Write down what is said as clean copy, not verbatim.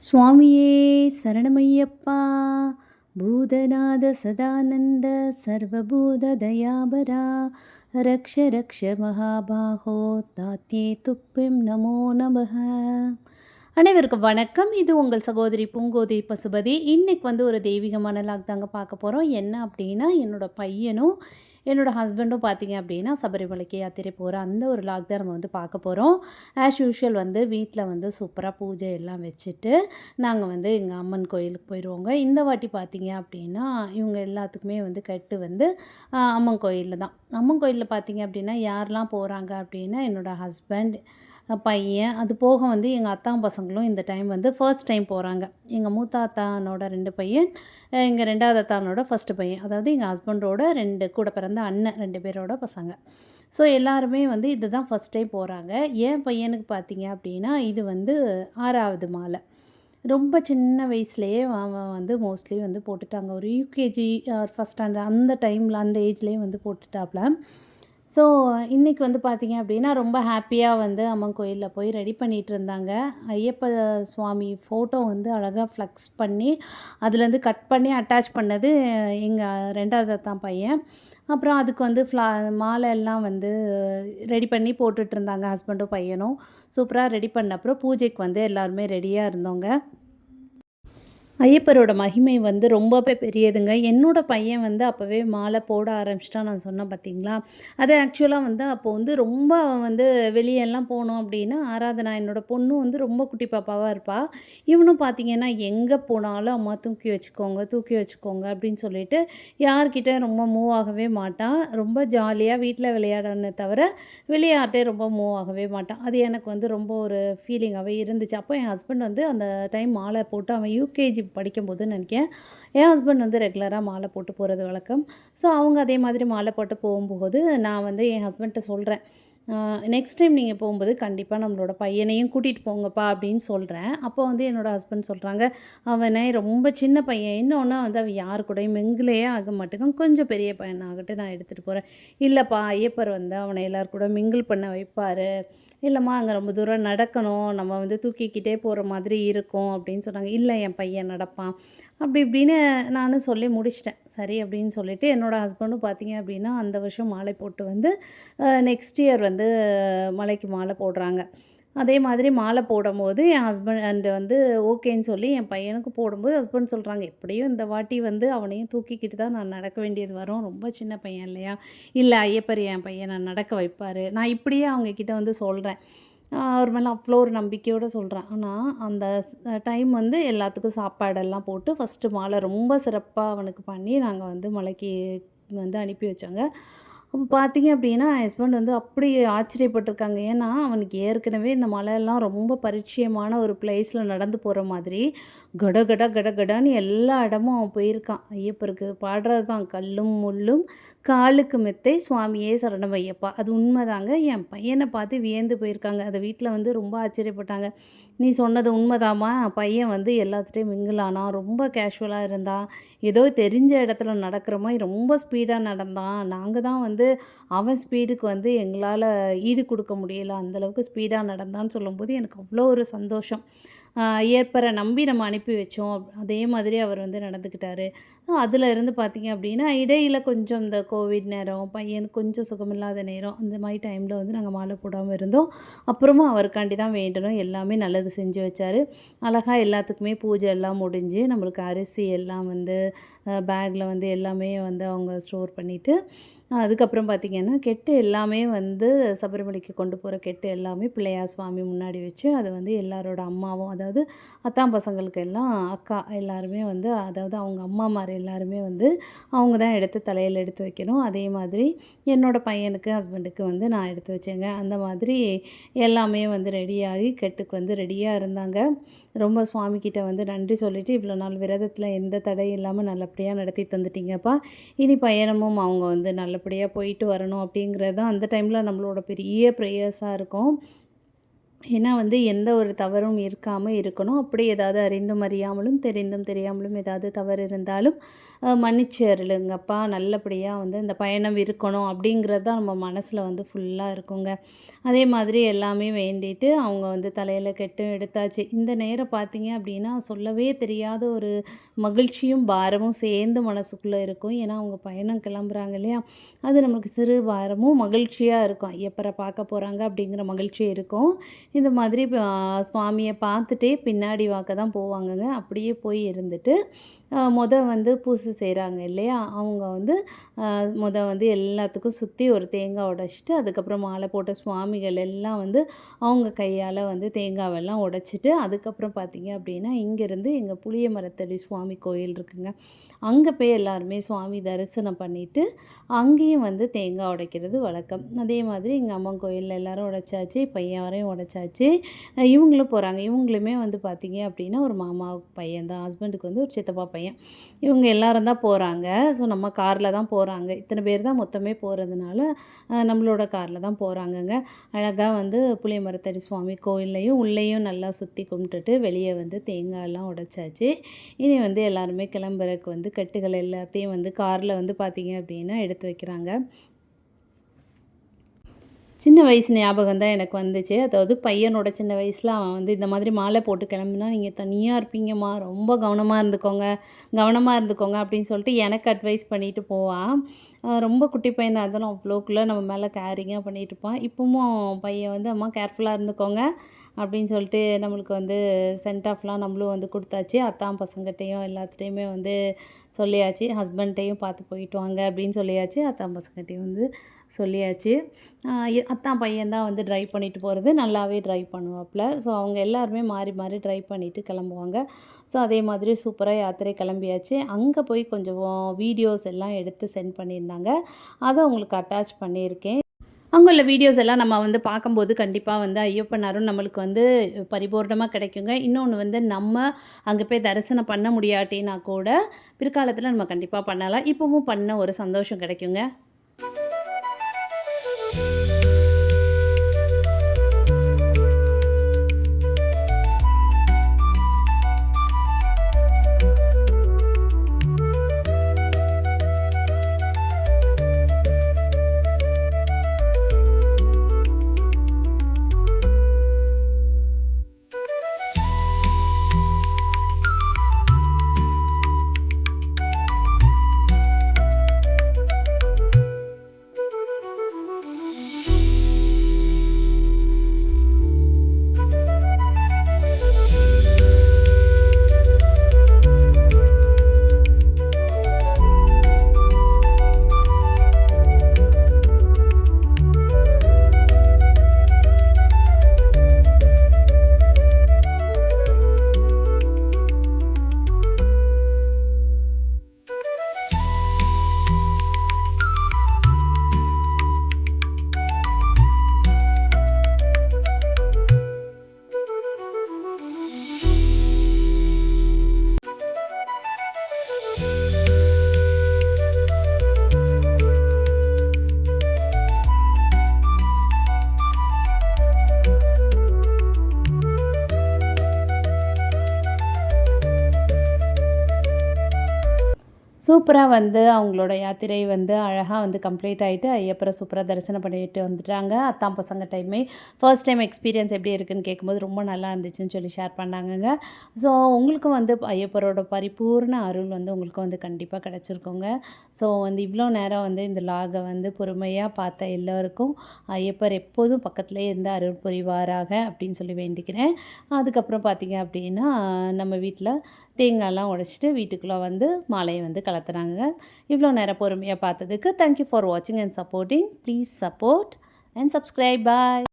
சுவாமியே சரணமையப்பா. பூதநாத சதானந்த சர்வபூத தயாபரா. ரக்ஷ ரக்ஷ மகாபாகோ தாத்யே துப்பிம் நமோ நமः. அனைவருக்கும் வணக்கம். இது உங்கள் சகோதரி பூங்கோதை பசுபதி. இன்றைக்கி ஒரு தெய்வீகமான லாக் தாங்க பார்க்க போகிறோம். என்ன அப்படின்னா, என்னோடய பையனும் என்னோடய ஹஸ்பண்டும் பார்த்திங்க அப்படின்னா சபரிமலைக்கு யாத்திரை போகிற அந்த ஒரு லாக் தான் நம்ம பார்க்க போகிறோம். ஆஸ் யூஷுவல் வீட்டில் சூப்பராக பூஜை எல்லாம் வச்சுட்டு நாங்கள் எங்கள் அம்மன் கோயிலுக்கு போயிடுவோங்க. இந்த வாட்டி பார்த்திங்க அப்படின்னா இவங்க எல்லாத்துக்குமே கட்டு அம்மன் கோயிலில் தான். அம்மன் கோயிலில் பார்த்திங்க அப்படின்னா யாரெல்லாம் போகிறாங்க அப்படின்னா என்னோடய ஹஸ்பண்ட், பையன், அது போக எங்கள் அத்தா பசங்களும் இந்த டைம் ஃபர்ஸ்ட் டைம் போகிறாங்க. எங்கள் மூத்த அத்தானோட 2 பையன், எங்கள் 2வது அத்தானோட ஃபஸ்ட்டு பையன், அதாவது எங்கள் ஹஸ்பண்டோட 2 கூட பிறந்த அண்ணன் 2 பேரோட பசங்க. ஸோ எல்லாருமே இதுதான் ஃபஸ்ட் டைம் போகிறாங்க. என் பையனுக்கு பார்த்திங்க அப்படின்னா இது 6வது மாலை. ரொம்ப சின்ன வயசுலேயே அவன் மோஸ்ட்லி போட்டுட்டாங்க. ஒரு யூகேஜி ஃபஸ்ட் ஸ்டாண்டர்ட் அந்த டைமில் அந்த ஏஜ்லேயே போட்டுட்டாப்புல. ஸோ இன்றைக்கி பார்த்திங்க அப்படின்னா ரொம்ப ஹாப்பியாக அம்மன் கோயிலில் போய் ரெடி பண்ணிகிட்டு இருந்தாங்க. ஐயப்ப சுவாமி ஃபோட்டோ அழகாக ஃப்ளக்ஸ் பண்ணி அதுலேருந்து கட் பண்ணி அட்டாச் பண்ணது எங்கள் 2வது அத்தான் பையன். அப்புறம் அதுக்கு மாலை எல்லாம் ரெடி பண்ணி போட்டுட்ருந்தாங்க ஹஸ்பண்டும் பையனும். சூப்பராக ரெடி பண்ண அப்புறம் பூஜைக்கு எல்லாருமே ரெடியாக இருந்தோங்க. ஐயப்பரோட மகிமை ரொம்பவே பெரியதுங்க. என்னோடய பையன் அப்போவே மாலை போட ஆரம்பிச்சிட்டான். நான் சொன்னேன் பார்த்தீங்களா, அது ஆக்சுவலாக அப்போது ரொம்ப அவன் வெளியெல்லாம் போனோம் அப்படின்னா ஆராதனா, என்னோடய பொண்ணும் ரொம்ப குட்டி பாப்பாவாக இருப்பாள். இவனும் பார்த்திங்கன்னா எங்கே போனாலும் அம்மா தூக்கி வச்சுக்கோங்க தூக்கி வச்சுக்கோங்க அப்படின்னு சொல்லிட்டு யார்கிட்ட ரொம்ப மூவ் ஆகவே மாட்டான். ரொம்ப ஜாலியாக வீட்டில் விளையாடணுன்னு தவிர வெளியாட்டே ரொம்ப மூவ் ஆகவே மாட்டான். அது எனக்கு ரொம்ப ஒரு ஃபீலிங்காகவே இருந்துச்சு. அப்போ என் ஹஸ்பண்ட் அந்த டைம் மாலை போட்டு அவன் யூகேஜி படிக்கும்போதுன்னு நினைக்கிறேன். என் ஹஸ்பண்ட் ரெகுலராக மாலை போட்டு போகிறது வழக்கம். ஸோ அவங்க அதே மாதிரி மாலை போட்டு போகும்போது நான் என் ஹஸ்பண்ட்ட சொல்கிறேன், நெக்ஸ்ட் டைம் நீங்கள் போகும்போது கண்டிப்பாக நம்மளோட பையனையும் கூட்டிகிட்டு போங்கப்பா அப்படின்னு சொல்கிறேன். அப்போ என்னோடய ஹஸ்பண்ட் சொல்கிறாங்க, அவனை ரொம்ப சின்ன பையன், இன்னொன்று அவன் யார் கூடயும் மிங்கிலேயே ஆக மாட்டேங்கான், கொஞ்சம் பெரிய பையன் ஆகட்டும் நான் எடுத்துகிட்டு போகிறேன். இல்லைப்பா, ஐயப்பர் அவனை எல்லார் கூட மிங்கிள் பண்ண வைப்பார், இல்லைம்மா அங்கே ரொம்ப தூரம் நடக்கணும், நம்ம தூக்கிக்கிட்டே போகிற மாதிரி இருக்கும் அப்படின்னு சொன்னாங்க. இல்லை, என் பையன் நடப்பான் அப்படி இப்படின்னு நானும் சொல்லி முடிச்சிட்டேன். சரி அப்படின்னு சொல்லிவிட்டு என்னோடய ஹஸ்பண்டும் பார்த்திங்க அப்படின்னா அந்த வருஷம் மாலை போட்டு நெக்ஸ்ட் இயர் மலைக்கு மாலை போடுறாங்க. அதே மாதிரி மாலை போடும்போது என் ஹஸ்பண்ட் ஓகேன்னு சொல்லி என் பையனுக்கு போடும்போது ஹஸ்பண்ட் சொல்கிறாங்க, எப்படியும் இந்த வாட்டி அவனையும் தூக்கிக்கிட்டு தான் நான் நடக்க வேண்டியது வரும், ரொம்ப சின்ன பையன் இல்லையா. இல்லை, ஐயப்பர் என் பையனை நடக்க வைப்பார். நான் இப்படியே அவங்கக்கிட்ட சொல்கிறேன். அவர் மேலே அவ்வளோ ஒரு நம்பிக்கையோடு சொல்கிறேன். ஆனால் அந்த டைம் எல்லாத்துக்கும் சாப்பாடெல்லாம் போட்டு ஃபஸ்ட்டு மாலை ரொம்ப சிறப்பாக அவனுக்கு பண்ணி நாங்கள் மலைக்கு அனுப்பி வச்சோங்க. அப்போ பார்த்திங்க அப்படின்னா ஹஸ்பண்ட் அப்படி ஆச்சரியப்பட்டிருக்காங்க. ஏன்னா அவனுக்கு ஏற்கனவே இந்த மலையெல்லாம் ரொம்ப பரிச்சயமான ஒரு பிளேஸில் நடந்து போகிற மாதிரி கட கட கட கடன்னு எல்லா இடமும் அவன் போயிருக்கான். ஐயப்பருக்கு பாடுறது தான், கல்லும் முள்ளும் காலுக்கு மெத்தை சுவாமியே சரணம் ஐயப்பா. அது உண்மைதாங்க. என் பையனை பார்த்து வியந்து போயிருக்காங்க. அதை வீட்டில் ரொம்ப ஆச்சரியப்பட்டாங்க. நீ சொன்னது உண்மைதாம்மா, பையன் எல்லாத்துட்டையும் மிங்கிளானான், ரொம்ப கேஷுவலாக இருந்தான், ஏதோ தெரிஞ்ச இடத்துல நடக்கிற மாதிரி ரொம்ப ஸ்பீடாக நடந்தான். நாங்கள் தான் அவன் ஸ்பீடுக்கு எங்களால் ஈடு கொடுக்க முடியல, அந்தளவுக்கு ஸ்பீடாக நடந்தான்னு சொல்லும்போது எனக்கு அவ்வளோ ஒரு சந்தோஷம். ஐயப்பரை நம்பி நம்ம அனுப்பி வச்சோம், அதே மாதிரி அவர் நடந்துக்கிட்டார். அதில் இருந்து பார்த்திங்க அப்படின்னா இடையில் கொஞ்சம் இந்த கோவிட் நேரம், பையனுக்கு கொஞ்சம் சுகமில்லாத நேரம், அந்த மாதிரி டைமில் நாங்கள் மாலை போடாமல் இருந்தோம். அப்புறமா அவருக்காண்டி தான் வேண்டணும், எல்லாமே நல்லது செஞ்சு வச்சார். அழகாக எல்லாத்துக்குமே பூஜை எல்லாம் முடிஞ்சு நம்மளுக்கு அரிசி எல்லாம் பேக்கில் எல்லாமே அவங்க ஸ்டோர் பண்ணிவிட்டு அதுக்கப்புறம் பார்த்திங்கன்னா கெட்டு எல்லாமே சபரிமலைக்கு கொண்டு போகிற கெட்டு எல்லாமே பிள்ளையார் சுவாமி முன்னாடி வச்சு அதை எல்லாரோட அம்மாவும், அதாவது அத்தான் பசங்களுக்கு எல்லாம் அக்கா எல்லாருமே அதாவது அவங்க அம்மாமார் எல்லாருமே அவங்க தான் எடுத்து தலையில் எடுத்து வைக்கணும். அதே மாதிரி என்னோடய பையனுக்கு ஹஸ்பண்டுக்கு நான் எடுத்து வச்சேங்க. அந்த மாதிரி எல்லாமே ரெடியாகி கெட்டுக்கு ரெடியாக இருந்தாங்க. ரொம்ப சுவாமிக்கிட்ட நன்றி சொல்லிவிட்டு, இவ்வளோ நாள் விரதத்தில் எந்த தடையும் இல்லாமல் நல்லபடியாக நடத்தி தந்துட்டீங்கப்பா, இனி பயணமும் அவங்க நல்லபடியாக போயிட்டு வரணும் அப்படிங்கிறது தான் அந்த டைமில் நம்மளோட பெரிய ப்ரேயர்ஸாக இருக்கும். ஏன்னா வந்து எந்த ஒரு தவறும் இருக்காம இருக்கணும். அப்படி ஏதாவது அறிந்தும் அறியாமலும், தெரிந்தும் தெரியாமலும் ஏதாவது தவறு இருந்தாலும், மன்னிச்சு அருளுங்கப்பா. நல்லபடியா வந்து இந்த பயணம் இருக்கணும் அப்படிங்கிறது தான் நம்ம மனசுல வந்து ஃபுல்லா இருக்குங்க. அதே மாதிரி எல்லாமே வேண்டிட்டு, அவங்க வந்து தலையில கெட்டும் எடுத்தாச்சு. இந்த நேரம் பார்த்தீங்க அப்படின்னா, சொல்லவே தெரியாத ஒரு மகிழ்ச்சியும், பாரமும் சேர்ந்து மனசுக்குள்ள இருக்கும். ஏன்னா, அவங்க பயணம் கிளம்புறாங்க இல்லையா? அது நமக்கு சிறு பாரமும், மகிழ்ச்சியா இருக்கும். ஐயப்பர பார்க்க போறாங்க அப்படிங்கிற மகிழ்ச்சி இருக்கும். இந்த மாதிரி சுவாமிய பார்த்துட்டே பின்னாடி வாக்க தான் போவாங்கங்க. அப்படியே போய் இருந்துட்டு, வந்து பூசை செய்கிறாங்க இல்லையா? அவங்க வந்து வந்து எல்லாத்துக்கும் சுற்றி ஒரு தேங்காய் உடைச்சிட்டு, அதுக்கப்புறம் மாலை போட்ட சுவாமிகள் எல்லாம் வந்து அவங்க கையால் வந்து தேங்காவெல்லாம் உடைச்சிட்டு, அதுக்கப்புறம் பார்த்தீங்க அப்படின்னா, இங்கேருந்து எங்க புளிய மரத்தடி சுவாமி கோயில் இருக்குங்க. அங்கே போய் எல்லாருமே சுவாமி தரிசனம் பண்ணிட்டு, அங்கேயும் வந்து தேங்காய் உடைக்கிறது வழக்கம். அதே மாதிரி எங்கள் அம்மன் கோயில்ல எல்லாரும் உடைச்சாச்சு, பையன் வரையும் உடைச்சாச்சு. இவங்களும் போகிறாங்க. இவங்களுமே வந்து பார்த்தீங்க அப்படின்னா, ஒரு மாமா பையன் தான். ஹஸ்பண்டுக்கு வந்து ஒரு சித்தப்பா பையன். இவங்க எல்லாரும் தான் போகிறாங்க. ஸோ நம்ம காரில் தான் போகிறாங்க. இத்தனை பேர் தான் மொத்தமே போகிறதுனால, நம்மளோட காரில் தான் போகிறாங்கங்க. அழகா வந்து புளிய மரத்தடி சுவாமி கோயில்லையும், உள்ளேயும் நல்லா சுற்றி கும்பிட்டுட்டு, வெளியே வந்து தேங்காய்லாம் உடைச்சாச்சு. இனி வந்து எல்லாருமே கிளம்புறதுக்கு வந்து கட்டுகள் எல்லாத்தையும் வந்து காரில் வந்து பார்த்தீங்க அப்படின்னா எடுத்து வைக்கிறாங்க. சின்ன வயசு ஞாபகம் தான் எனக்கு வந்துச்சு. அதாவது பையனோட சின்ன வயசில அவன் வந்து இந்த மாதிரி மாலை போட்டு கிளம்புனா, "நீங்க தனியா இருப்பீங்கம்மா, ரொம்ப கவனமா இருந்துக்கோங்க, கவனமா இருந்துக்கோங்க" அப்படின்னு சொல்லிட்டு எனக்கு அட்வைஸ் பண்ணிட்டு போவான். ரொம்ப குட்டி பையனா இருந்தாலும் அவ்வளோக்குள்ள நம்ம மேலே கேரிங்காக பண்ணிட்டு இருப்பான். இப்பவும் பையன் வந்து, "அம்மா கேர்ஃபுல்லா இருந்துக்கோங்க" அப்படின்னு சொல்லிட்டு நம்மளுக்கு வந்து சென்ட் ஆஃப்லாம் நம்மளும் வந்து குடுத்தாச்சு. அத்தான் பசங்கட்டயும் எல்லாத்துட்டயுமே வந்து சொல்லியாச்சு. ஹஸ்பண்ட்டையும் பார்த்து போயிட்டு வாங்க அப்படின்னு சொல்லியாச்சு. அத்தான் பசங்கட்டயும் வந்து சொல்லியாச்சு. அத்தான் பையன் தான் வந்து ட்ரைவ் பண்ணிட்டு போகிறது. நல்லாவே ட்ரைவ் பண்ணுவாப்புல. ஸோ அவங்க எல்லாருமே மாறி மாறி ட்ரைவ் பண்ணிட்டு கிளம்புவாங்க. ஸோ அதே மாதிரி சூப்பரா யாத்திரை கிளம்பியாச்சு. அங்கே போய் கொஞ்சம் வீடியோஸ் எல்லாம் எடுத்து சென்ட் பண்ணியிருந்தாங்க. அத உங்களுக்கு அட்டாச் பண்ணியிருக்கேன். அங்க உள்ள வீடியோஸ் எல்லாம் நம்ம வந்து பார்க்கும்போது கண்டிப்பா வந்து ஐயப்பன் அருள் நம்மளுக்கு வந்து பரிபூர்ணமா கிடைக்குங்க. இன்னொன்னு வந்து நம்ம அங்க போய் தரிசனம் பண்ண முடியாட்டினா கூட, பிற்காலத்தில நம்ம கண்டிப்பா பண்ணலாம். இப்பவும் பண்ண ஒரு சந்தோஷம் கிடைக்குங்க. சூப்பரா வந்து அவங்களோட யாத்திரை வந்து அழகா வந்து கம்ப்ளீட் ஆயிட்டு, ஐயப்பர சூப்பரா தரிசனம் பண்ணிட்டு வந்துட்டாங்க. அத்தான் பசங்க ஃபர்ஸ்ட் டைம் எக்ஸ்பீரியன்ஸ் எப்படி இருக்குன்னு கேட்கும்போது, ரொம்ப நல்லா இருந்துச்சுன்னு சொல்லி ஷேர் பண்ணாங்கங்க. ஸோ உங்களுக்கும் வந்து ஐயப்பரோட பரிபூர்ண அருள் வந்து உங்களுக்கு வந்து கண்டிப்பா கிடைச்சிருக்குங்க. ஸோ வந்து இவ்வளோ நேரம் வந்து இந்த லாக வந்து பொறுமையா பார்த்த எல்லோருக்கும், ஐயப்பர் எப்போதும் பக்கத்திலேயே இருந்து அருள் புரிவாராக அப்படின்னு சொல்லி வேண்டிக்கிறேன். அதுக்கப்புறம் பார்த்தீங்க அப்படின்னா, நம்ம வீட்ல தேங்காய்லாம் உடைச்சிட்டு வீட்டுக்குள்ள வந்து மாலைய வந்து கலத்துனாங்க. இவ்வளோ நேரம் பொறுமையா பார்த்ததுக்கு தேங்க் யூ ஃபார் வாட்சிங் and supporting. Please support and subscribe. Bye.